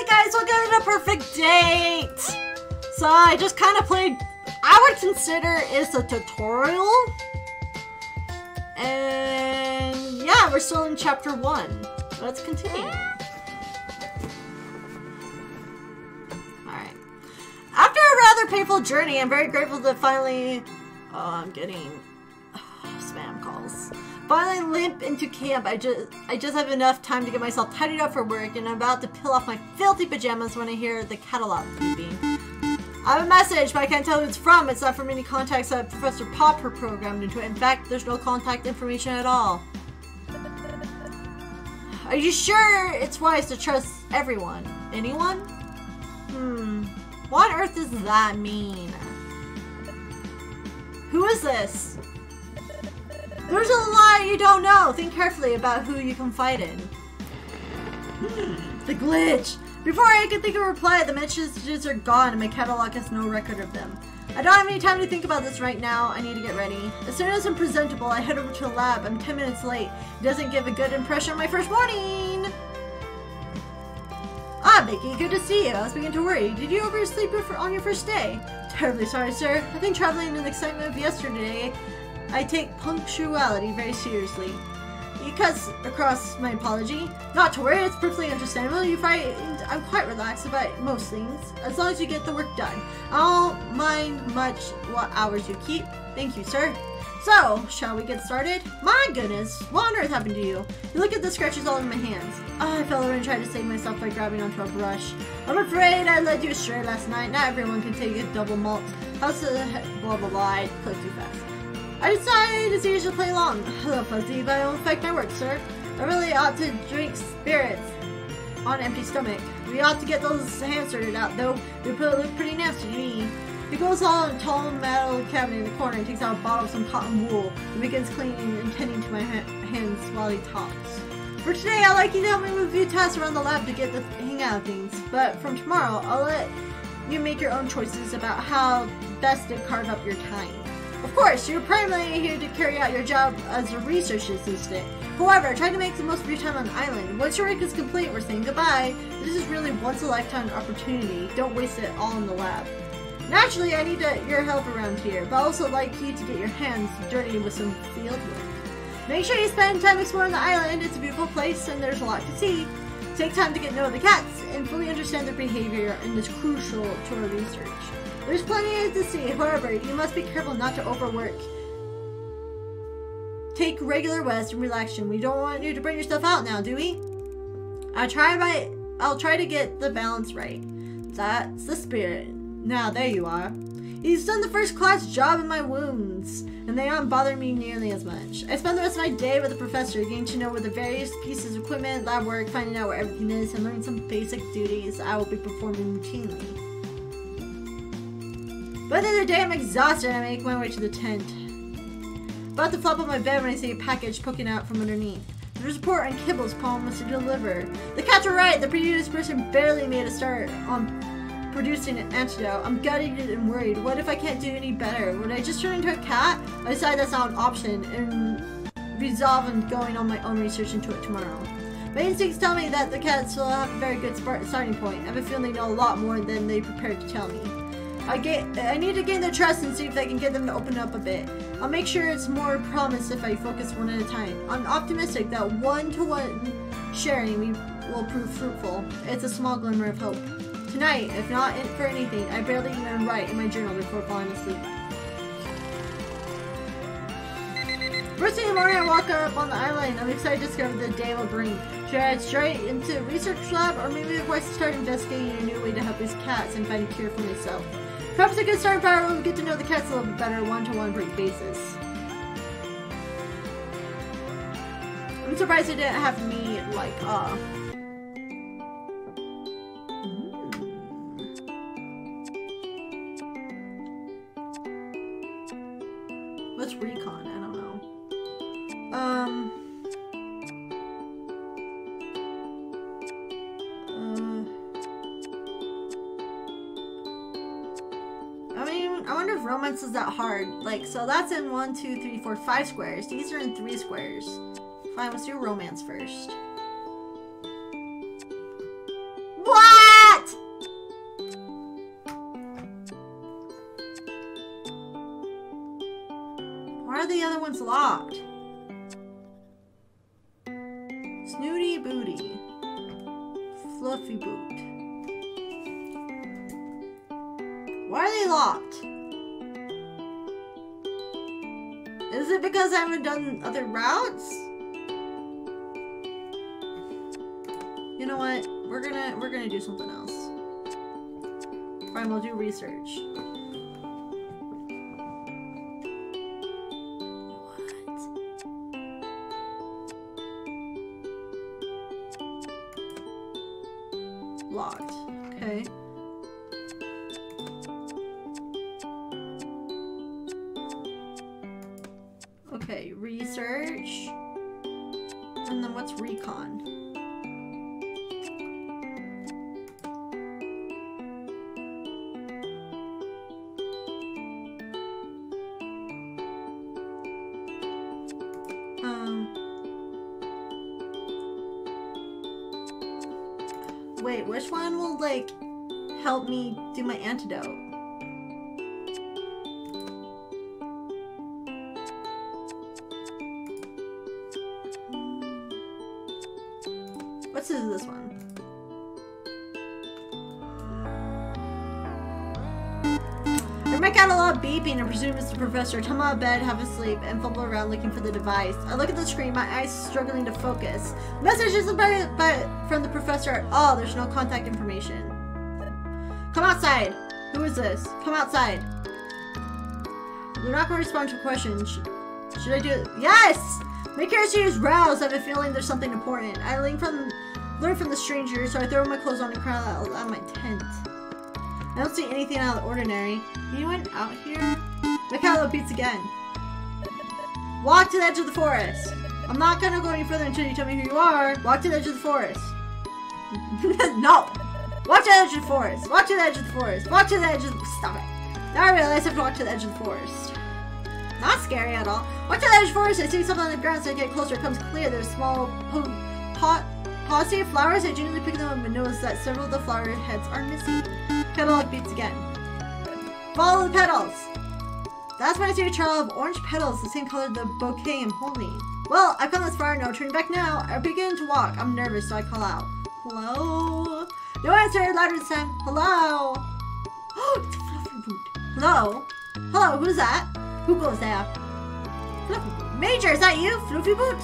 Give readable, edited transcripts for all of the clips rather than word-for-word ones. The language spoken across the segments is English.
Hi guys, welcome to Purrfect Date! So I just kind of played, I would consider it's a tutorial. And yeah, we're still in chapter 1. Let's continue. Alright. After a rather painful journey, I'm very grateful to finally... Oh, I'm getting spam calls. Finally limp into camp. I just have enough time to get myself tidied up for work, and I'm about to peel off my filthy pajamas when I hear the catalog beeping. I have a message, but I can't tell who it's from. It's not from any contacts that Professor Popper programmed into it. In fact, there's no contact information at all. Are you sure it's wise to trust everyone? Anyone? What on earth does that mean? Who is this? There's a lot you don't know. Think carefully about who you confide in. The glitch. Before I can think of a reply, the messages are gone and my catalog has no record of them. I don't have any time to think about this right now. I need to get ready. As soon as I'm presentable, I head over to the lab. I'm 10 minutes late. It doesn't give a good impression on my first morning. Ah, Vicky, good to see you. I was beginning to worry. Did you oversleep on your first day? Terribly sorry, sir. I've been traveling in the excitement of yesterday. I take punctuality very seriously. You cuts across my apology. Not to worry, it's perfectly understandable. You find I'm quite relaxed about most things, as long as you get the work done. I don't mind much what hours you keep. Thank you, sir. So, shall we get started? My goodness, what on earth happened to you? You look at the scratches all over my hands. Oh, I fell over and tried to save myself by grabbing onto a brush. I'm afraid I led you astray last night. Not everyone can take a double malt. How's the blah blah blah? I clicked too fast. I decided to seriously play along. Hello, Fuzzy, but it won't affect my work, sir. I really ought to drink spirits on an empty stomach. We ought to get those hands sorted out, though. They look pretty nasty to me. He goes on a tall metal cabinet in the corner and takes out a bottle of some cotton wool and begins cleaning and tending to my hands while he talks. For today, I'd like you to help me move a few tasks around the lab to get the hang out of things. But from tomorrow, I'll let you make your own choices about how best to carve up your time. Of course, you're primarily here to carry out your job as a research assistant. However, try to make the most of your time on the island. Once your work is complete, we're saying goodbye. This is really once-a-lifetime opportunity. Don't waste it all in the lab. Naturally, I need your help around here, but I also like you to get your hands dirty with some field work. Make sure you spend time exploring the island. It's a beautiful place and there's a lot to see. Take time to get to know the cats and fully understand their behavior, and it's crucial to our research. There's plenty to see, however, you must be careful not to overwork. Take regular rest and relaxation. We don't want you to burn yourself out now, do we? I'll try to get the balance right. That's the spirit. Now, there you are. He's done the first class job in my wounds, and they aren't bothering me nearly as much. I spend the rest of my day with the professor, getting to know where the various pieces of equipment, lab work, finding out where everything is, and learning some basic duties I will be performing routinely. By the end of the day, I'm exhausted and I make my way to the tent. About to flop on my bed when I see a package poking out from underneath. There's a report on kibbles Paul wants to deliver. The cats were right. The previous person barely made a start on producing an antidote. I'm gutted and worried. What if I can't do any better? Would I just turn into a cat? I decide that's not an option and resolve on going on my own research into it tomorrow. My instincts tell me that the cats will have a very good starting point. I have a feeling they know a lot more than they prepared to tell me. I need to gain their trust and see if I can get them to open up a bit. I'll make sure it's more promise if I focus one at a time. I'm optimistic that one-to-one sharing will prove fruitful. It's a small glimmer of hope. Tonight, if not for anything, I barely even write in my journal before falling asleep. First thing in the morning, I walk up on the island. I'm excited to discover the day will bring. Should I head straight into the research lab, or maybe before I start investigating a new way to help these cats and find a cure for myself? Perhaps a good starting power will get to know the cats a little bit better one-to-one basis. I'm surprised they didn't have me, like, What's recon? I don't know. I mean, I wonder if romance is that hard. Like, so that's in 1, 2, 3, 4, 5 squares. These are in 3 squares. Fine, let's do romance first. What? Why are the other ones locked? Snooty booty. Fluffy boot. Why are they locked? Is it because I haven't done other routes? You know what? We're gonna do something else. Fine, we'll do research. What? Locked. Okay. Okay, research. And then what's recon? Wait, which one will, like, help me do my antidote? What's this one? I my catalog beeping and presume it's the professor. Tumble out of bed, have a sleep, and fumble around looking for the device. I look at the screen, my eyes struggling to focus. Message isn't from the professor at all. There's no contact information. Come outside. Who is this? Come outside. They're not going to respond to a question. Should I do it? Yes! My curiosity is roused. I have a feeling there's something important. I learn from the stranger, so I throw my clothes on and crawl out of my tent. I don't see anything out of the ordinary. Anyone out here? My catalog beats again. Walk to the edge of the forest. I'm not gonna go any further until you tell me who you are. Walk to the edge of the forest. No! Walk to the edge of the forest. Walk to the edge of the forest. Walk to the edge of the... Stop it. Now I realize I have to walk to the edge of the forest. Not scary at all. Walk to the edge of the forest. I see something on the ground, so I get closer. It becomes clear. There's a small posse of flowers. I gingerly pick them up and notice that several of the flower heads are missing. Catalog beats again. Follow the petals. That's when I see a trail of orange petals, the same color as the bouquet I'm holding. Well, I've come this far, no turning back now. I begin to walk. I'm nervous, so I call out. Hello? No answer, louder this time. Hello? Oh, it's a fluffy boot. Hello? Hello, who's that? Who goes there? Fluffy boot. Major, is that you? Fluffy boot?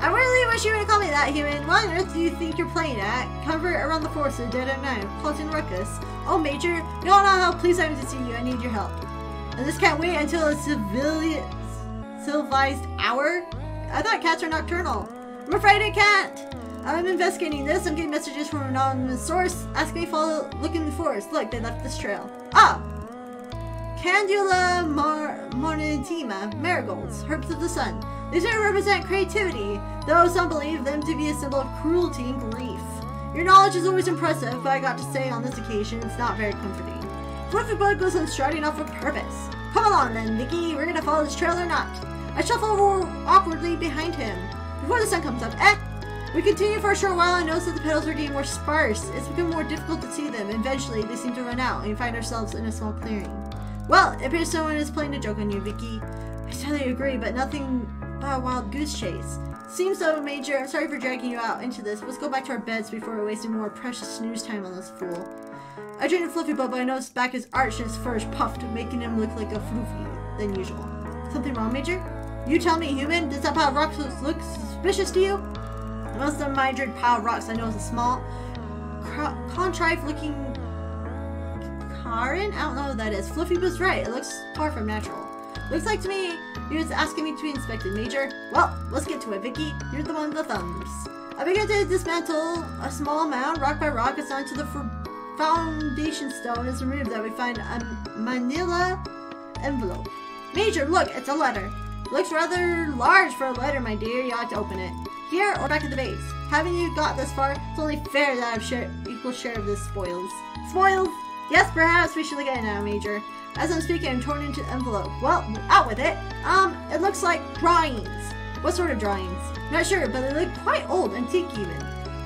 I really wish you would call me that, human. What on earth do you think you're playing at? Cover around the forest at dead of night, causing ruckus. Oh, Major, you don't know how pleased I am to see you. I need your help. And this can't wait until a civilized hour? I thought cats are nocturnal. I'm afraid I can't. I'm investigating this. I'm getting messages from an anonymous source asking me to follow, look in the forest. Look, they left this trail. Ah! Candula marnitima, marigolds, herbs of the sun. These are represent creativity, though some believe them to be a symbol of cruelty and grief. Your knowledge is always impressive, but I got to say on this occasion it's not very comforting. Fluffy Bud goes on striding off with purpose. Come along then, Vicky, we're gonna follow this trail or not. I shuffle awkwardly behind him. Before the sun comes up, we continue for a short while and notice that the petals are getting more sparse. It's become more difficult to see them. Eventually, they seem to run out, and we find ourselves in a small clearing. Well, it appears someone is playing a joke on you, Vicky. I totally agree, but nothing but a wild goose chase. Seems so, Major. I'm sorry for dragging you out into this. Let's go back to our beds before we're wasting more precious snooze time on this fool. I trained a Fluffy Bud, but I noticed back his arch and his fur is puffed, making him look like a floofy than usual. Something wrong, Major? You tell me, human. Does that pile of rocks look suspicious to you? Amongst the myriad pile of rocks, I notice a small, contrived-looking Karen? I don't know what that is. Fluffy was right. It looks far from natural. Looks like to me he was asking me to be inspected, Major. Well, let's get to it, Vicky. You're the one with the thumbs. I begin to dismantle a small mound, rock by rock. It's onto the foundation stone is removed that we find a manila envelope. Major, look, it's a letter. Looks rather large for a letter, my dear. You ought to open it. Here or back at the base. Having you got this far, it's only fair that I've equal share of this spoils. Spoils? Yes, perhaps we should look at it now, Major. As I'm speaking, I'm torn into the envelope. Well, out with it. It looks like drawings. What sort of drawings? Not sure, but they look quite old, antique even.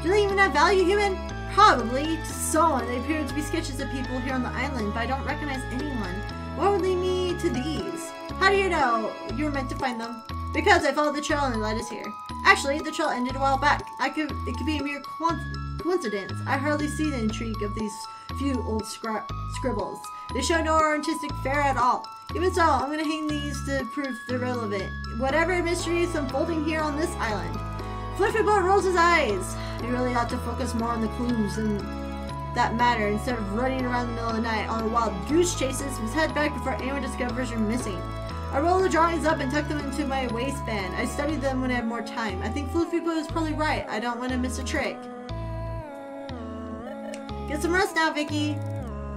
Do they even have value, human? Probably. To someone, they appear to be sketches of people here on the island, but I don't recognize anyone. What would lead me to these? How do you know you were meant to find them? Because I followed the trail and it led us here. Actually, the trail ended a while back. It could be a mere coincidence. I hardly see the intrigue of these few old scribbles. They show no artistic flair at all. Even so, I'm gonna hang these to prove they're relevant. Whatever mystery is unfolding here on this island. Fluffyboat rolls his eyes. You really ought to focus more on the clues and that matter instead of running around in the middle of the night on a wild goose chases. Must head back before anyone discovers you're missing. I roll the drawings up and tuck them into my waistband. I study them when I have more time. I think Fluffyboat is probably right. I don't want to miss a trick. Get some rest now, Vicky.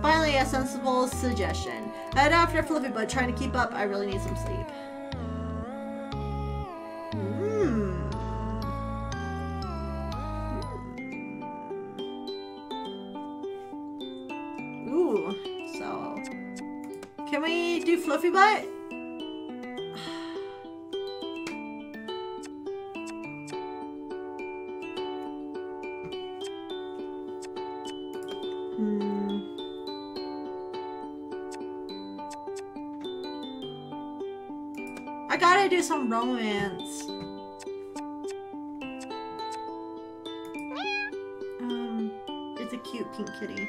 Finally, a sensible suggestion. Head after Fluffyboat, trying to keep up. I really need some sleep. Ooh, so can we do Fluffyboat? I gotta do some romance. It's a cute pink kitty.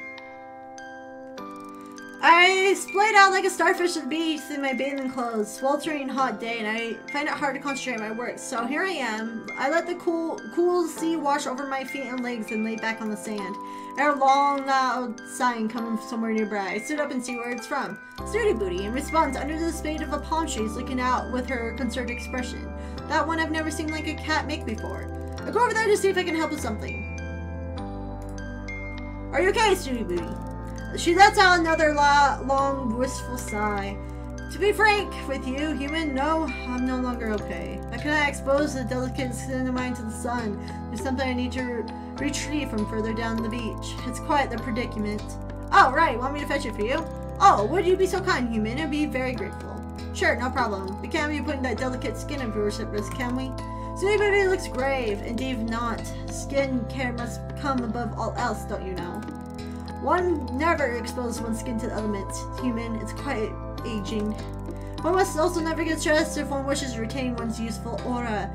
I splayed out like a starfish at the beach in my bathing clothes, sweltering hot day, and I find it hard to concentrate on my work. So here I am. I let the cool sea wash over my feet and legs and lay back on the sand. I heard a long, loud sighing coming from somewhere nearby. I stood up and see where it's from. Snooty Booty, in response, under the shade of a palm tree, is looking out with her concerned expression. That one I've never seen like a cat make before. I go over there to see if I can help with something. Are you okay, Snooty Booty? She lets out another long, wistful sigh. To be frank with you, human, no, I'm no longer okay. I cannot expose the delicate skin of mine to the sun. There's something I need to retrieve from further down the beach. It's quite the predicament. Oh, right, want me to fetch it for you? Oh, would you be so kind, human? I'd be very grateful. Sure, no problem. We can't be putting that delicate skin of yours at risk, can we? Snooty Booty looks grave. Indeed not. Skin care must come above all else, don't you know? One never exposes one's skin to the elements, human. It's quite aging. One must also never get stressed if one wishes to retain one's youthful aura,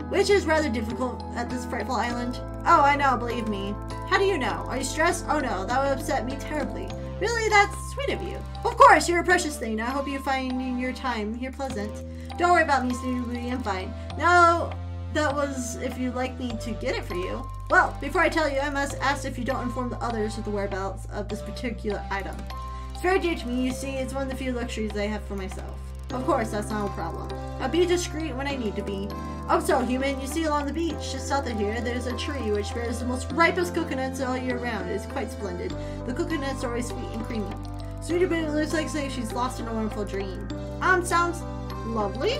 which is rather difficult at this frightful island. Oh, I know, believe me. How do you know? Are you stressed? Oh no, that would upset me terribly. Really, that's sweet of you. Of course, you're a precious thing. I hope you find your time here pleasant. Don't worry about me, Snooty Booty, I'm fine. No, that was if you'd like me to get it for you. Well, before I tell you, I must ask if you don't inform the others of the whereabouts of this particular item. It's very dear to me, you see. It's one of the few luxuries I have for myself. Of course, that's not a problem. I'll be discreet when I need to be. Oh, so, human, you see along the beach, just south of here, there's a tree which bears the most ripest coconuts all year round. It's quite splendid. The coconuts are always sweet and creamy. Snooty Booty looks like she's lost in a wonderful dream. Sounds lovely.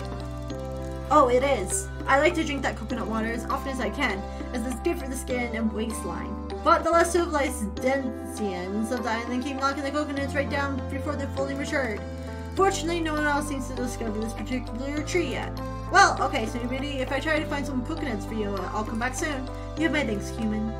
Oh, it is. I like to drink that coconut water as often as I can, as it's good for the skin and waistline. But the less civilized denizens of the island keep knocking the coconuts right down before they're fully matured. Fortunately, no one else seems to discover this particular tree yet. Well, okay, Snooty Booty, if I try to find some coconuts for you, I'll come back soon. You have my thanks, human.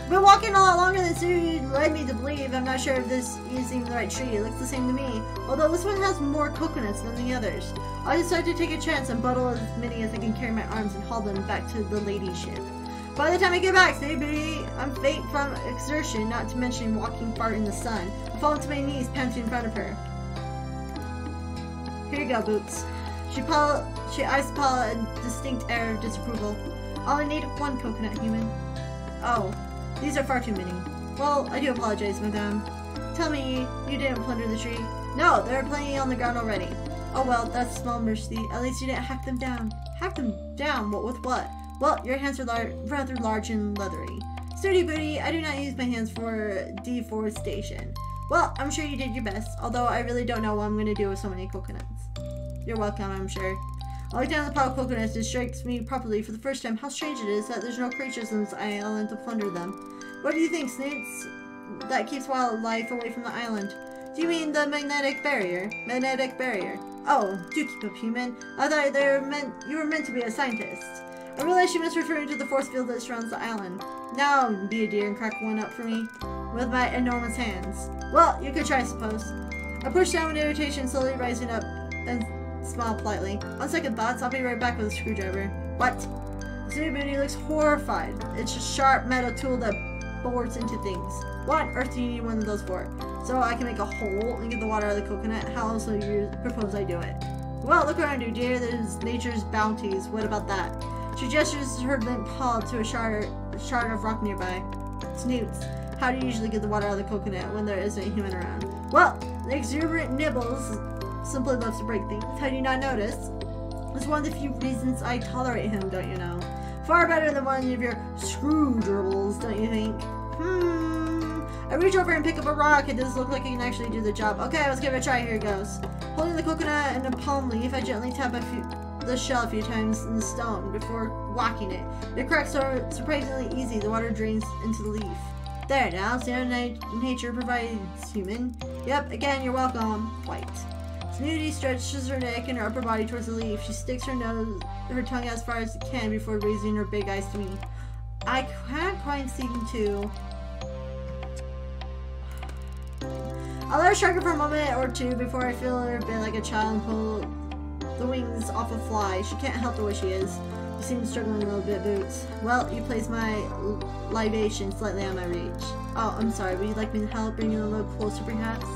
I've been walking a lot longer than Snooty led me to believe. I'm not sure if this is even the right tree. It looks the same to me, although this one has more coconuts than the others. I decided to take a chance and bundle as many as I can carry in my arms and haul them back to the lady ship. By the time I get back, Snooty Booty, I'm faint from exertion, not to mention walking far in the sun. I fall to my knees, panting in front of her. Here you go, Boots. She eyes Paula a distinct air of disapproval. All I need is one coconut, human. Oh, these are far too many. Well, I do apologize, madame. Tell me you didn't plunder the tree. No, there are plenty on the ground already. Oh well, that's a small mercy. At least you didn't hack them down. Hack them down? What with what? Well, your hands are rather large and leathery. Snooty Booty, I do not use my hands for deforestation. Well, I'm sure you did your best, although I really don't know what I'm going to do with so many coconuts. You're welcome, I'm sure. I look down at the pile of coconuts. It strikes me properly for the first time how strange it is that there's no creatures in this island to plunder them. What do you think, Snoots? That keeps wildlife away from the island. Do you mean the magnetic barrier? Magnetic barrier. Oh, do keep up, human. I thought you were meant to be a scientist. I realized she was referring to the force field that surrounds the island. Now, be a dear and crack one up for me with my enormous hands. Well, you could try, I suppose. I push down with irritation, slowly rising up, and smile politely. On second thoughts, I'll be right back with a screwdriver. What? Snooty Booty looks horrified. It's a sharp metal tool that bores into things. What on earth do you need one of those for? So I can make a hole and get the water out of the coconut? How else will you propose I do it? Well, look around you, dear. There's nature's bounties. What about that? She gestures her limp paw to a shard of rock nearby. Snoots, how do you usually get the water out of the coconut when there isn't a human around? Well, the exuberant Nibbles simply loves to break things. How do you not notice? It's one of the few reasons I tolerate him, don't you know? Far better than one of your screw dribbles, don't you think? I reach over and pick up a rock. It does look like it can actually do the job. Okay, let's give it a try. Here it goes. Holding the coconut in a palm leaf, I gently tap the shell a few times in the stone before whacking it. It cracks surprisingly easy. The water drains into the leaf. There, now. See how nature provides, human. Yep, again, you're welcome. White. Snooty stretches her neck and her upper body towards the leaf. She sticks her tongue as far as it can before raising her big eyes to me. I can't quite seem to... I'll let her struggle for a moment or two before I feel her a bit like a child and pull the wings off a fly. She can't help the way she is. You seem struggling a little bit, Boots. Well, you place my libation slightly on my reach. Oh, I'm sorry. Would you like me to help bring you a little closer, perhaps?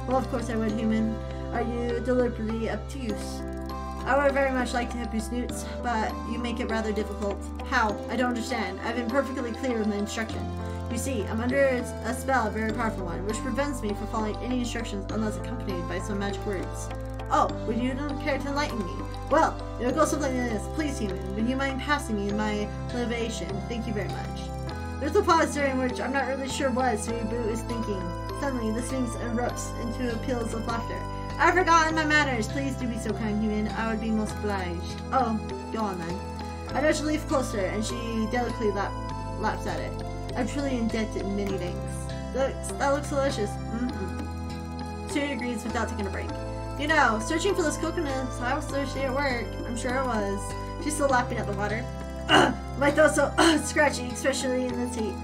Well, of course I would, human. Are you deliberately obtuse? I would very much like to help you, Snoots, but you make it rather difficult. How? I don't understand. I've been perfectly clear with my instruction. You see, I'm under a spell, a very powerful one, which prevents me from following any instructions unless accompanied by some magic words. Oh, would you care to enlighten me? Well, it'll go something like this. Please, human, would you mind passing me my libation? Thank you very much. There's a pause during which I'm not really sure what Snooty Boot is thinking. Suddenly, the Sphinx erupts into peals of laughter. I've forgotten my manners. Please do be so kind, human. I would be most obliged. Oh, go on then. I nudge the leaf closer, and she delicately laps at it. I'm truly indebted in many things. That looks delicious. Snooty agrees without taking a break. You know, searching for those coconuts, I was thirsty at work. I'm sure it was. She's still lapping at the water. My throat's so scratchy, especially in this heat.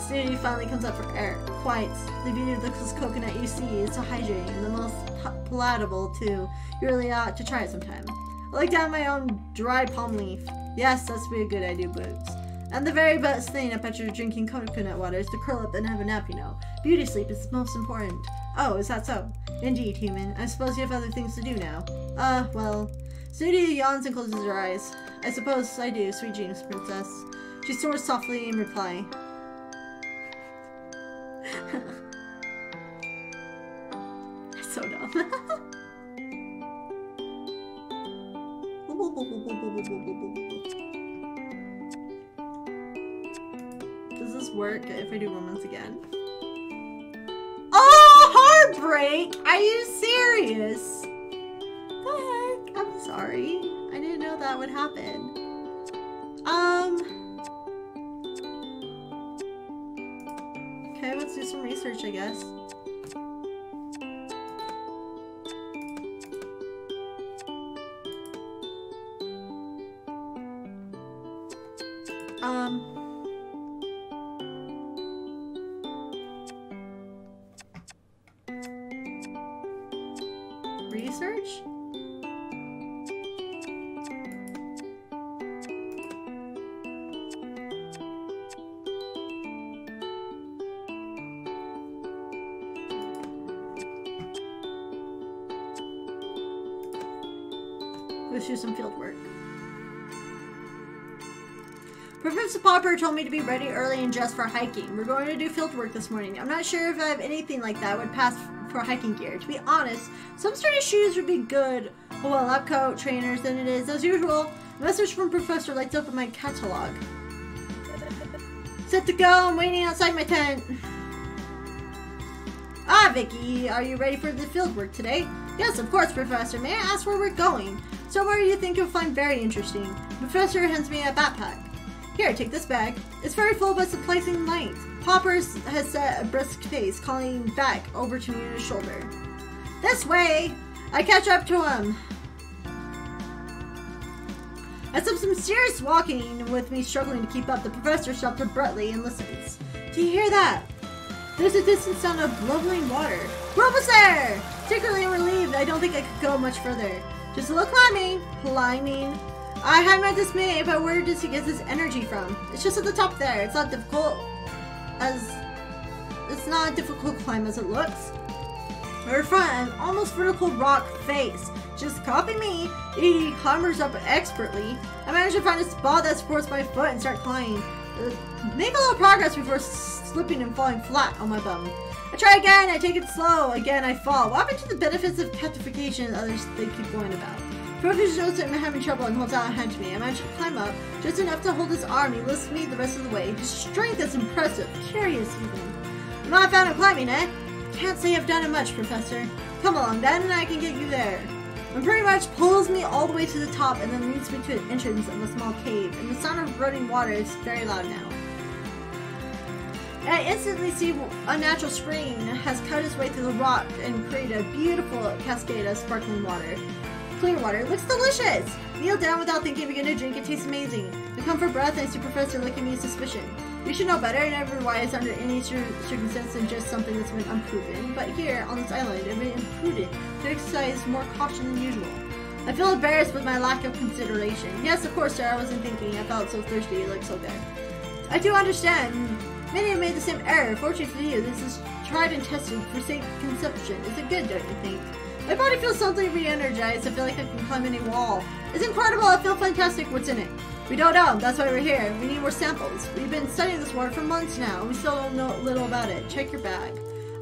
Snooty finally comes up for air. Quite. The beauty of this coconut you see is so hydrating and the most palatable too. You really ought to try it sometime. I like down my own dry palm leaf. Yes, that's be a good idea, Boots. And the very best thing about your drinking coconut water is to curl up and have a nap, you know. Beauty sleep is most important. Oh, is that so? Indeed, human. I suppose you have other things to do now. Well. Snooty yawns and closes her eyes. I suppose I do, sweet dreams, princess. She snores softly in reply. So dumb. Does this work if I do romance again? Oh, heartbreak! Are you serious? The heck? I'm sorry. I didn't know that would happen. Okay, let's do some research, I guess. Research? Let's do some field work. Professor Popper told me to be ready early and dressed for hiking. We're going to do field work this morning. I'm not sure if I have anything like that would pass for hiking gear. To be honest, some sturdy shoes would be good. Well, a lab coat, trainers, than it is. As usual, a message from Professor lights up in my catalog. Set to go. I'm waiting outside my tent. Ah, Vicky, are you ready for the field work today? Yes, of course, Professor. May I ask where we're going? Somewhere you think you'll find very interesting. The Professor hands me a backpack. Here, take this bag. It's very full but surprisingly light. Poppers has set a brisk face, calling back over to me on his shoulder. This way! I catch up to him. After some serious walking with me struggling to keep up, the Professor stops abruptly and listens. Do you hear that? There's a distant sound of bubbling water. We're almost there! Secretly relieved, I don't think I could go much further. Just a little climbing. I hide my dismay, but where does he get this energy from? It's just at the top there. It's not a difficult climb as it looks. We're in front an almost vertical rock face. Just copy me. He clambers up expertly. I managed to find a spot that supports my foot and start climbing. Make a little progress before slipping and falling flat on my bum. I try again, I take it slow. Again, I fall. What happened to the benefits of petrification and others they keep going about? Purrfect knows that I'm having trouble and holds out a hand to me. I manage to climb up, just enough to hold his arm. He lifts me the rest of the way. His strength is impressive, curious even. I'm not a fan of climbing, eh? Can't say I've done it much, Professor. Come along then, and I can get you there. And pretty much pulls me all the way to the top and then leads me to an entrance of a small cave. And the sound of running water is very loud now. And I instantly see a natural spring has cut its way through the rock and created a beautiful cascade of sparkling water. Clear water. It looks delicious! Kneel down without thinking, begin to drink. It tastes amazing. I come for breath and I see Professor looking at me with suspicion. You should know better, never wise under any circumstance than just something that's been unproven. But here, on this island, I've been imprudent to exercise more caution than usual. I feel embarrassed with my lack of consideration. Yes, of course, sir, I wasn't thinking. I felt so thirsty, it looked so good. I do understand. Many have made the same error. Fortunately for you, this is tried and tested for safe consumption. Is it good, don't you think? My body feels suddenly re-energized. I feel like I can climb any wall. It's incredible. I feel fantastic. What's in it? We don't know. That's why we're here. We need more samples. We've been studying this water for months now, and we still don't know little about it. Check your bag.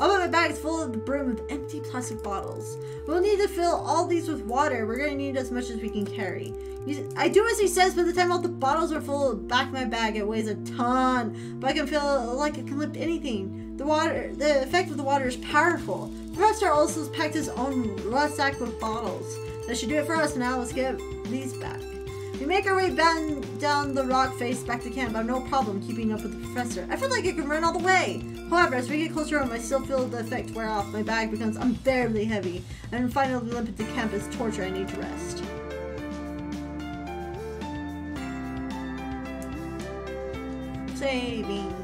Although my bag is full of the brim of empty plastic bottles. We'll need to fill all these with water. We're going to need as much as we can carry. I do as he says. By the time all the bottles are full, back of my bag, it weighs a ton. But I can feel like I can lift anything. The effect of the water is powerful. The Professor also packed his own rucksack with bottles. That should do it for us now. Let's get these back. We make our way down the rock face back to camp. I have no problem keeping up with the Professor. I feel like I can run all the way. However, as we get closer home, I still feel the effect wear off. My bag becomes unbearably heavy. And finally limp to camp is torture. I need to rest. Saving.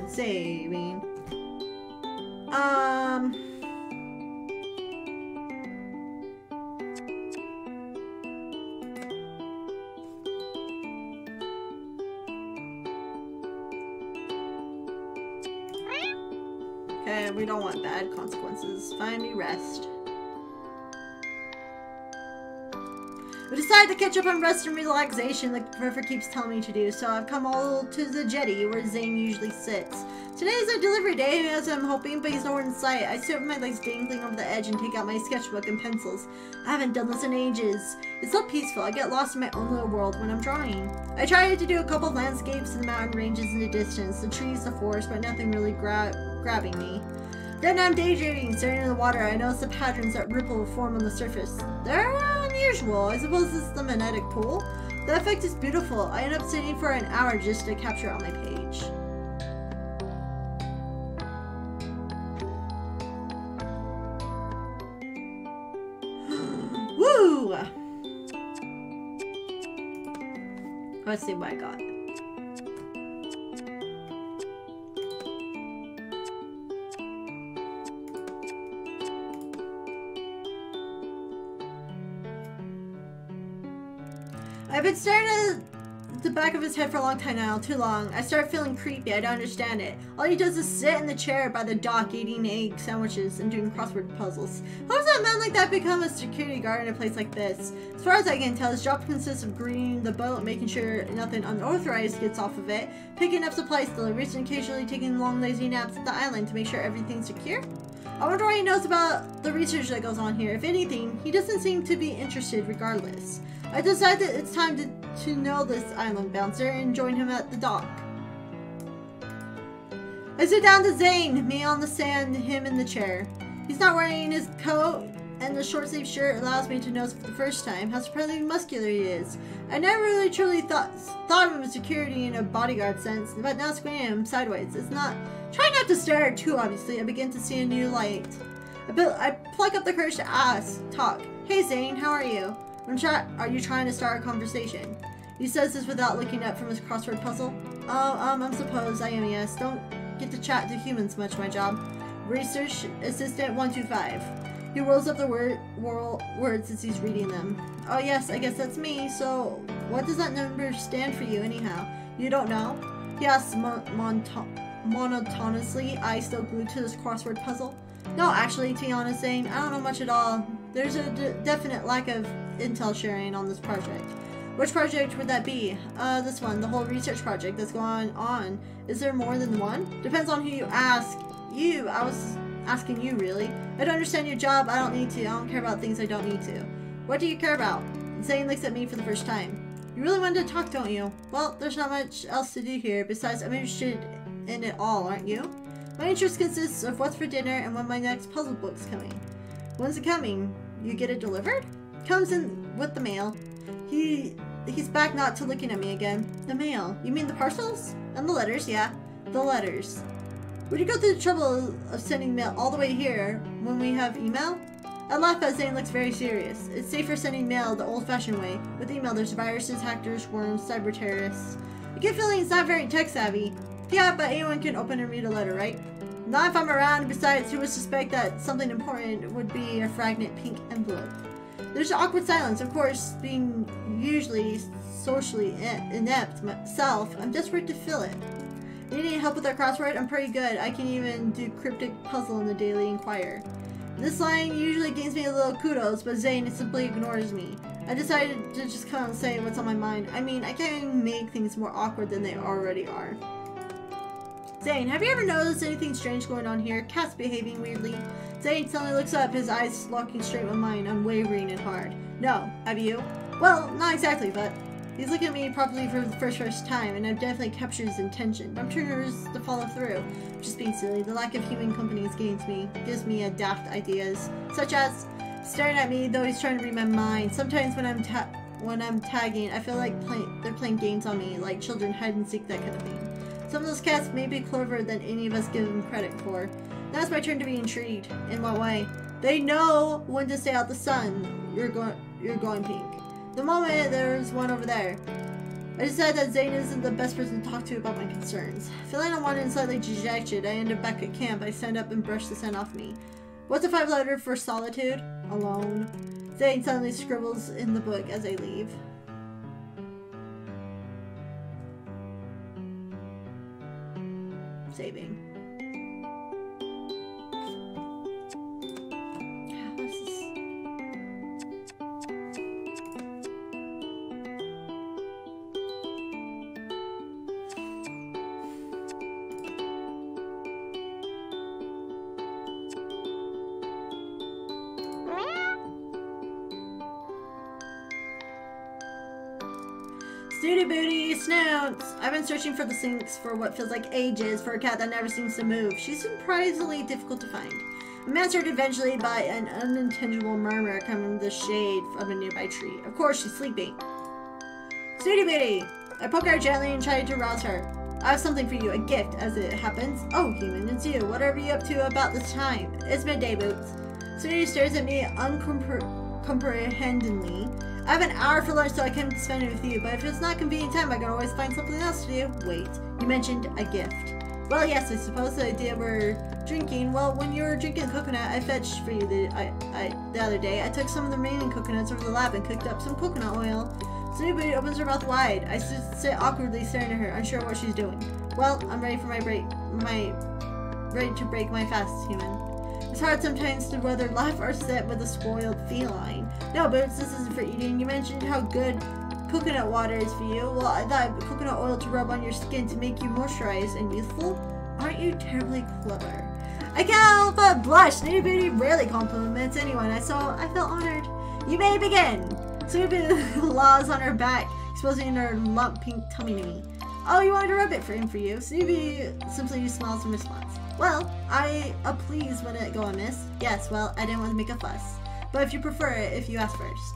Okay, we don't want bad consequences. Find me rest. We decided to catch up on rest and relaxation like Purrfect keeps telling me to do, so I've come all to the jetty where Zane usually sits. Today is our delivery day, as I'm hoping, but he's nowhere in sight. I sit with my legs dangling over the edge and take out my sketchbook and pencils. I haven't done this in ages. It's so peaceful. I get lost in my own little world when I'm drawing. I tried to do a couple of landscapes and mountain ranges in the distance, the trees, the forest, but nothing really grabbing me. Then I'm daydreaming, staring into the water. I notice the patterns that ripple form on the surface. They're unusual. I suppose this is the magnetic pool. The effect is beautiful. I end up sitting for an hour just to capture it on my page. Woo! Let's see what I got. I've been staring at the back of his head for a long time now, too long. I start feeling creepy. I don't understand it. All he does is sit in the chair by the dock eating egg sandwiches and doing crossword puzzles. How does that man like that become a security guard in a place like this? As far as I can tell, his job consists of greeting the boat, making sure nothing unauthorized gets off of it, picking up supplies deliveries, and occasionally taking long lazy naps at the island to make sure everything's secure. I wonder why he knows about the research that goes on here. If anything, he doesn't seem to be interested regardless. I decide that it's time to know this island bouncer and join him at the dock. I sit down to Zane, me on the sand, him in the chair. He's not wearing his coat, and the short-sleeved shirt allows me to notice for the first time how surprisingly muscular he is. I never really truly thought of him as security in a bodyguard sense, but now squinting at him sideways, it's not. Try not to stare too obviously. I begin to see a new light. I pluck up the courage to talk. Hey Zane, how are you? Are you trying to start a conversation? He says this without looking up from his crossword puzzle. I suppose I am, yes. Don't get to chat to humans much, my job. Research Assistant 125. He rolls up the words as he's reading them. Oh yes, I guess that's me. So, what does that number stand for you anyhow? You don't know? He asks monotonously, eyes still glued to this crossword puzzle. No, actually, to be honest, Zane, I don't know much at all. There's a definite lack of intel sharing on this project. Which project would that be? This one, the whole research project that's going on. Is there more than one? Depends on who you ask. You, I was asking you, really. I don't understand your job, I don't need to. I don't care about things I don't need to. What do you care about? Zane looks at me for the first time. You really wanted to talk, don't you? Well, there's not much else to do here, besides I'm interested in it all, aren't you? My interest consists of what's for dinner and when my next puzzle book's coming. When's it coming? You get it delivered? Comes in with the mail. He's back not to looking at me again. The mail? You mean the parcels? And the letters, yeah. The letters. Would you go through the trouble of sending mail all the way here when we have email? I laugh as Zane looks very serious. It's safer sending mail the old-fashioned way. With email, there's viruses, hackers, worms, cyber terrorists. I get feeling it's not very tech-savvy. Yeah, but anyone can open and read a letter, right? Not if I'm around. Besides, who would suspect that something important would be a fragment pink envelope? There's an awkward silence. Of course, being usually socially inept myself, I'm desperate to fill it. You need help with that crossword? I'm pretty good. I can even do cryptic puzzle in the Daily Inquirer. This line usually gains me a little kudos, but Zane simply ignores me. I decided to just come and say what's on my mind. I mean, I can't make things more awkward than they already are. Zane, have you ever noticed anything strange going on here? Cat's behaving weirdly. Zane suddenly looks up, his eyes locking straight with mine, unwavering and hard. No, have you? Well, not exactly, but he's looking at me properly for the first time, and I've definitely captured his intention. But I'm too nervous to follow through. Just being silly. The lack of human company gives me a daft ideas, such as staring at me, though he's trying to read my mind. Sometimes when I'm tagging, I feel like they're playing games on me, like children hide and seek, that kind of thing. Some of those cats may be cleverer than any of us give them credit for. Now it's my turn to be intrigued. In what way? They know when to stay out the sun. You're going pink. The moment there's one over there. I decide that Zane isn't the best person to talk to about my concerns. Feeling unwanted and slightly dejected, I end up back at camp. I stand up and brush the scent off me. What's a 5-letter for solitude? Alone. Zane suddenly scribbles in the book as I leave. Saving. Snooty booty, snoots! I've been searching for the sinks for what feels like ages for a cat that never seems to move. She's surprisingly difficult to find. I'm answered eventually by an unintelligible murmur coming from the shade of a nearby tree. Of course, she's sleeping. Snooty booty! I poke her gently and try to rouse her. I have something for you, a gift, as it happens. Oh, human, it's you. What are you up to about this time? It's midday, Boots. Snooty stares at me uncomprehendingly. I have an hour for lunch, so I can spend it with you, but if it's not convenient time, I can always find something else to do. Wait, you mentioned a gift. Well, yes, I suppose the idea we're drinking. Well, when you were drinking coconut I fetched for you the other day, I took some of the remaining coconuts over to the lab and cooked up some coconut oil. Snooty opens her mouth wide. I sit awkwardly staring at her, unsure what she's doing. Well, I'm ready for ready to break my fast, human. It's hard sometimes to whether laugh or sit with a spoiled feline. No, but this isn't for eating. You mentioned how good coconut water is for you. Well, I thought coconut oil to rub on your skin to make you moisturized and youthful. Aren't you terribly clever? I can't help but blush. Snooty Booty rarely compliments anyone, so I feel honored. You may begin. Snooty Booty laws on her back, exposing her lump pink tummy to me. Oh, you wanted to rub it for you. Snooty Booty simply smiles in response. Well, I please when it go amiss. Yes, well, I didn't want to make a fuss. But if you prefer it, if you ask first.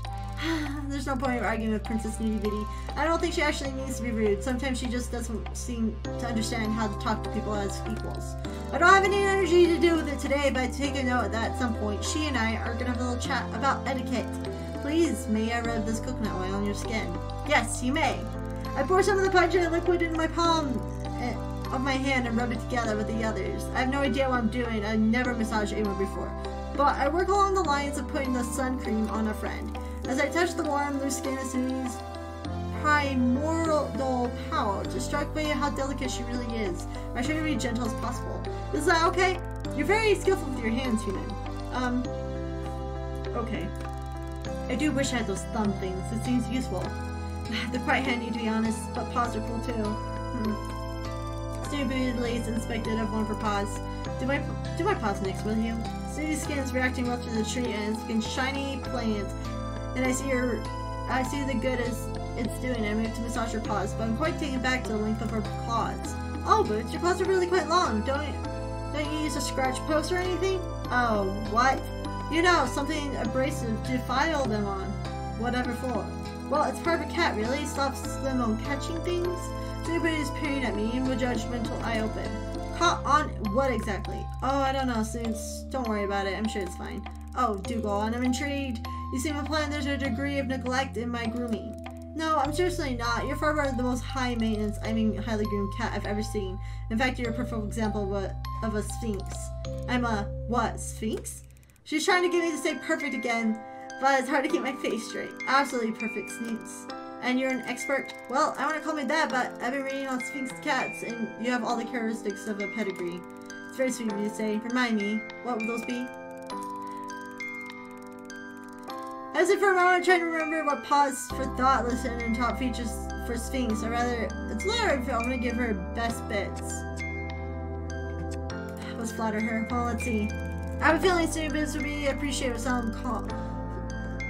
There's no point of arguing with Princess Snooty Booty. I don't think she actually needs to be rude. Sometimes she just doesn't seem to understand how to talk to people as equals. I don't have any energy to do with it today, but take a note that at some point, she and I are going to have a little chat about etiquette. Please, may I rub this coconut oil on your skin? Yes, you may. I pour some of the pungent liquid in my palm of my hand and rub it together with the others. I have no idea what I'm doing. I've never massaged anyone before. But I work along the lines of putting the sun cream on a friend. As I touch the warm, loose skin of Snooty's primordial power to strike me how delicate she really is. I try to be gentle as possible. Is that okay? You're very skillful with your hands, human. Okay. I do wish I had those thumb things. It seems useful. They're quite handy, to be honest, but paws are cool too. Snooty lays inspected of one of her paws. Do my paws next, will you? Snooty's skin is reacting well to the treat and it's getting shiny, pliant. And I see the good as it's doing. I move to massage her paws, but I'm quite taken back to the length of her claws. Oh, Boots, your claws are really quite long. Don't you use a scratch post or anything? Oh, what? You know, something abrasive to file them on. Whatever for. Well, it's part of a cat, really. Stops them on catching things. Snooty is peering at me with judgmental eye open. Caught on what exactly? Oh, I don't know, Snoots. Don't worry about it. I'm sure it's fine. Oh, do go on. I'm intrigued. You seem to plan there's a degree of neglect in my grooming. No, I'm seriously not. You're far better the most high maintenance, highly groomed cat I've ever seen. In fact, you're a perfect example of a sphinx. I'm a, what, sphinx? She's trying to get me to say perfect again, but it's hard to keep my face straight. Absolutely perfect, Snoots. And you're an expert? Well, I want to call me that, but I've been reading on sphinx cats, and you have all the characteristics of a pedigree. It's very sweet of you to say. Remind me, what would those be? As if for a moment I'm trying to remember what pause for thought, listen, and top features for Sphinx, or rather, it's Lara. I'm going to give her best bits. Let's flatter her. Well, let's see. I have a feeling Snooty would be appreciated with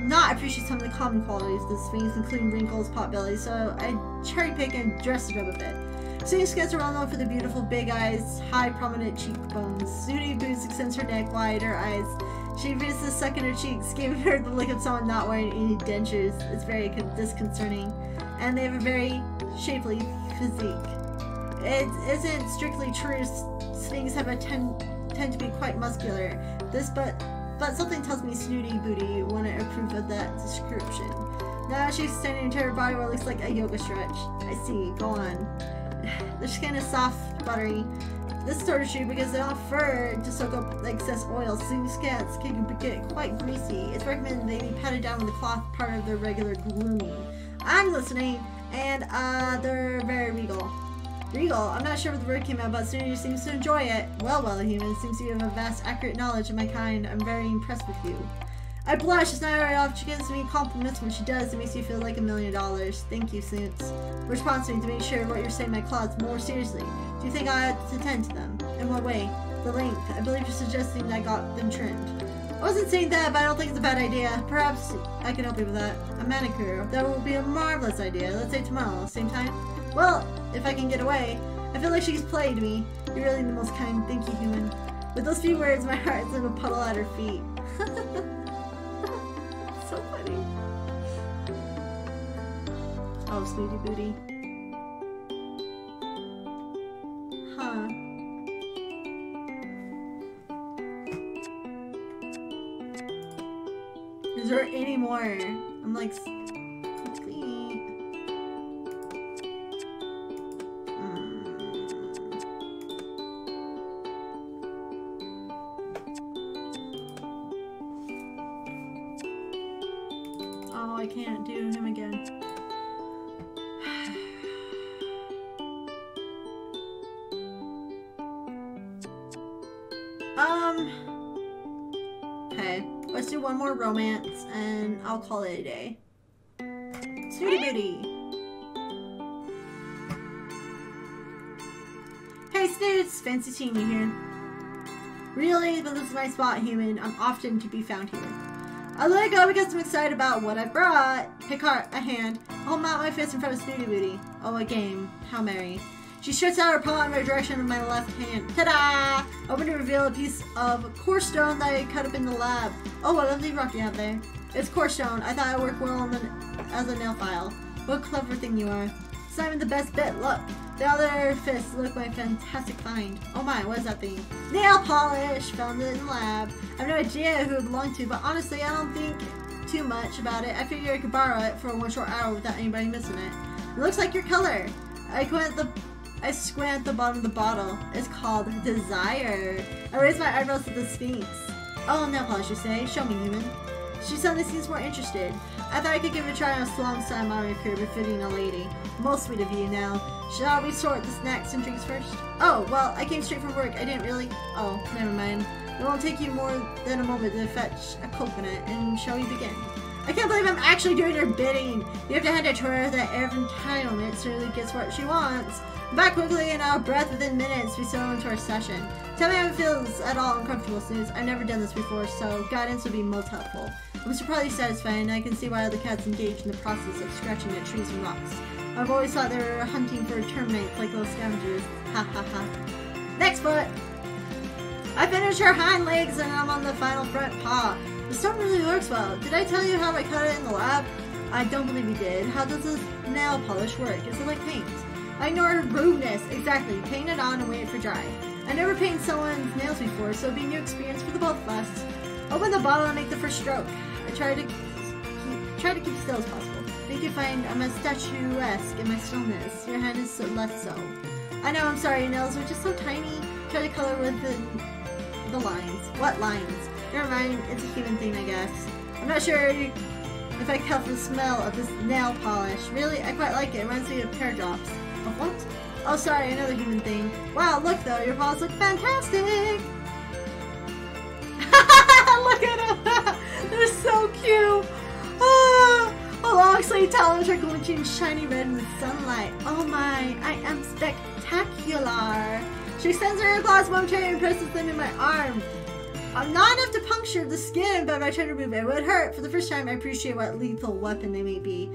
not appreciate some of the common qualities of the Sphinx, including wrinkles, pot belly, so I cherry pick and dress it up a bit. Sphinx gets around though for the beautiful big eyes, high prominent cheekbones. Snooty Boots extends her neck wide, her eyes. She visits the suck in her cheeks, giving her the look of someone not wearing any dentures. It's very disconcerting. And they have a very shapely physique. It isn't strictly true. Sphinx have tend to be quite muscular. But something tells me Snooty Booty wouldn't approve of that description. Now she's extending her entire body what looks like a yoga stretch. I see. Go on. The skin is soft, buttery. This is sort of true because they don't have fur to soak up excess oil. Sphinx cats can get quite greasy. It's recommended they be patted down with a cloth, part of their regular grooming. I'm listening, and they're very regal. Regal? I'm not sure where the word came out, but Snooty seems to enjoy it. Well, human, seems you have a vast, accurate knowledge of my kind. I'm very impressed with you. I blush. It's not very often she gives me compliments. When she does, it makes you feel like $1 million. Thank you, Snoots. Response to me to make sure what you're saying my claws more seriously. Do you think I ought to tend to them? In what way? The length. I believe you're suggesting I got them trimmed. I wasn't saying that, but I don't think it's a bad idea. Perhaps I can help you with that. A manicure. That will be a marvelous idea. Let's say tomorrow, same time? Well, if I can get away. I feel like she's played me. You're really the most kind. Thank you, human. With those few words, my heart is in a puddle at her feet. So funny. Oh, Snooty Booty. Huh. Is there any more? I'm like, complete. Oh, I can't do him again. Okay, let's do one more romance and I'll call it a day. Snooty Booty. Hey Snoots, fancy seeing you here. Really? But this is my spot, human. I'm often to be found here. I let it go because I'm excited about what I brought. Pick a hand. I'll mount my fist in front of Snooty Booty. Oh, a game. How merry. She stretched out her paw in my direction with my left hand. Ta-da! Open to reveal a piece of coarse stone that I cut up in the lab. Oh, what a lovely rock you have there. It's coarse stone. I thought it worked well as a nail file. What a clever thing you are. It's not even the best bit. Look. The other fist. Look, my fantastic find. Oh my, what is that thing? Nail polish! Found it in the lab. I have no idea who it belonged to, but honestly, I don't think too much about it. I figured I could borrow it for one short hour without anybody missing it. It looks like your color. I I squint at the bottom of the bottle. It's called Desire. I raise my eyebrows at the Sphinx. Oh, nail polish, you say? Show me, human. She suddenly seems more interested. I thought I could give it a try on a long-time modern career befitting a lady. Most sweet of you now. Shall we sort the snacks and drinks first? Oh, well, I came straight from work. I didn't really... Oh, never mind. It won't take you more than a moment to fetch a coconut, and shall we begin? I can't believe I'm actually doing her bidding. You have to hand it to her that air of entitlement so really gets what she wants. Back quickly and out of breath within minutes, we settle into our session. Tell me if it feels at all uncomfortable, Snooze. I've never done this before, so guidance would be most helpful. I'm surprisingly satisfying, and I can see why other cats engage in the process of scratching at trees and rocks. I've always thought they were hunting for termites like little scavengers. Ha ha ha. Next foot! I finished her hind legs and I'm on the final front paw. The stuff really works well. Did I tell you how I cut it in the lab? I don't believe you did. How does this nail polish work? Is it like paint? I ignore rudeness. Exactly. Paint it on and wait for dry. I never painted someone's nails before, so it'll be a new experience for the both of us. Open the bottle and make the first stroke. I try to keep still as possible. Make you find I'm as statuesque in my stillness. Your hand is so less so. I know, I'm sorry, your nails are just so tiny. Try to color with the lines. What lines? Never mind, it's a human thing, I guess. I'm not sure if I can help the smell of this nail polish. Really, I quite like it. It reminds me of pear drops. Of what? Oh, sorry, another human thing. Wow, look though, your paws look fantastic! Look at them! They're so cute! Ah, a long sleeve talons are glinting shiny red in the sunlight. Oh my, I am spectacular! She extends her claws momentarily and presses them in my arm. I'm not enough to puncture the skin, but if I try to remove it, it would hurt. For the first time, I appreciate what lethal weapon they may be.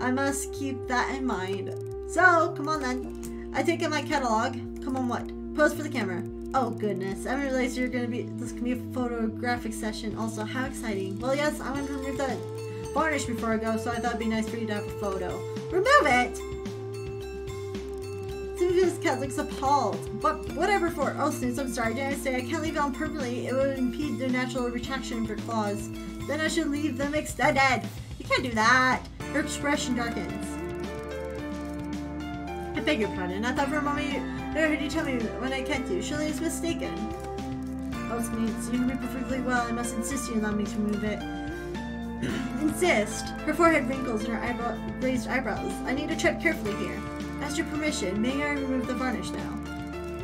I must keep that in mind. So, come on then. I take in my catalog. Come on, what? Pose for the camera. Oh goodness, I didn't realize this can be a photographic session. Also, how exciting. Well, yes, I want to remove that varnish before I go, so I thought it'd be nice for you to have a photo. Remove it! This cat looks appalled. Whatever for. Oh, Snooze, I'm sorry. Didn't I say I can't leave it on permanently? It would impede their natural retraction of her claws. Then I should leave them extended. You can't do that. Her expression darkens. I beg your pardon. I thought for a moment I heard you tell me when I can't do. Surely it's mistaken. Oh, Snooze, you know me perfectly well. I must insist you allow me to remove it. Insist. Her forehead wrinkles and her raised eyebrows. I need to tread carefully here. Ask your permission. May I remove the varnish now?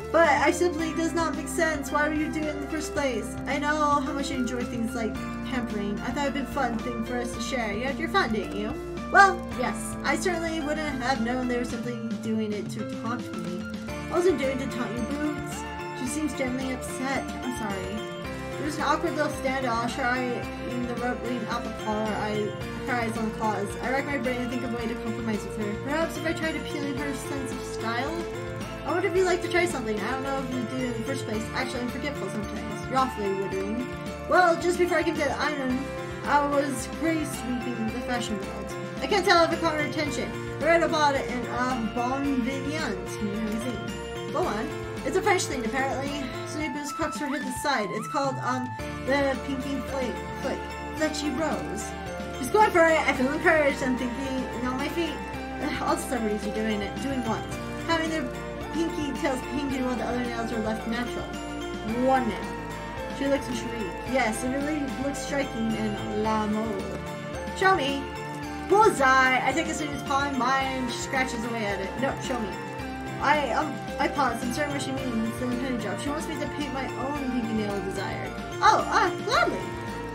But I simply does not make sense. Why would you do it in the first place? I know how much you enjoy things like pampering. I thought it'd be a fun thing for us to share. You had your fun, didn't you? Well, yes. I certainly wouldn't have known they were simply doing it to taunt me. I wasn't doing it to taunt you, Boots. She seems genuinely upset. I'm sorry. There's an awkward little standoff. Trying the rope leading out the collar. Her eyes on the claws. I rack my brain and think of a way to compromise with her. Perhaps if I tried appealing her sense of style? I wonder if you'd like to try something. I don't know if you do in the first place. Actually, I'm forgetful sometimes. You're awfully withering. Well, just before I came to the island, I was grace sweeping the fashion world. I can't tell if it caught her attention. I read about it in Bon Vivant magazine. Go on. It's a French thing, apparently. Snoopers cocks her head to the side. It's called, the Pinky Fletchy Rose. Just going for it. I feel encouraged. I'm thinking, on my feet. All celebrities are doing it. Doing what? Having their pinky tails painted while the other nails are left natural. One nail. She looks intrigued. Yes, it really looks striking in la mode. Show me. Bullseye! I take a Snooze's paw in mine and she scratches away at it. No, show me. I pause. I'm certain what she means. It's an intended job. She wants me to paint my own pinky nail desired. Oh, gladly.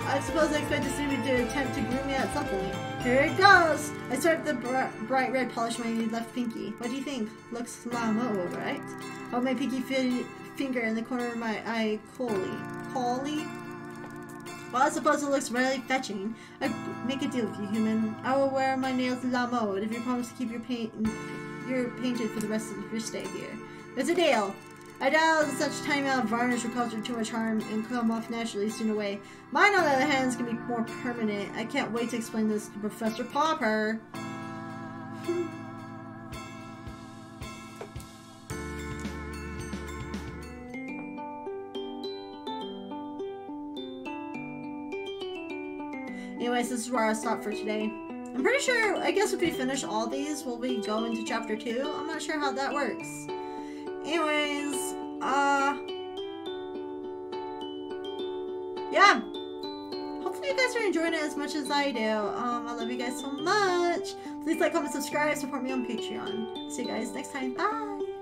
I suppose I expect the Snoopy to attempt to groom me at some point. Here it goes! I swipe the bright red polish my left pinky. What do you think? Looks la mode, right? Hold my pinky finger in the corner of my eye coolly. Well, I suppose it looks really fetching. I make a deal with you, human. I will wear my nails la mode if you promise to keep your painted for the rest of your stay here. It's a deal. I doubt such tiny amount of varnish will cause her too much harm and come off naturally soon away. Mine, on the other hand, can be more permanent. I can't wait to explain this to Professor Popper. Anyways, this is where I'll stop for today. I'm pretty sure, I guess if we finish all these, will we go into chapter 2? I'm not sure how that works. Anyways, yeah. Hopefully you guys are enjoying it as much as I do. I love you guys so much. Please like, comment, subscribe, support me on Patreon. See you guys next time. Bye!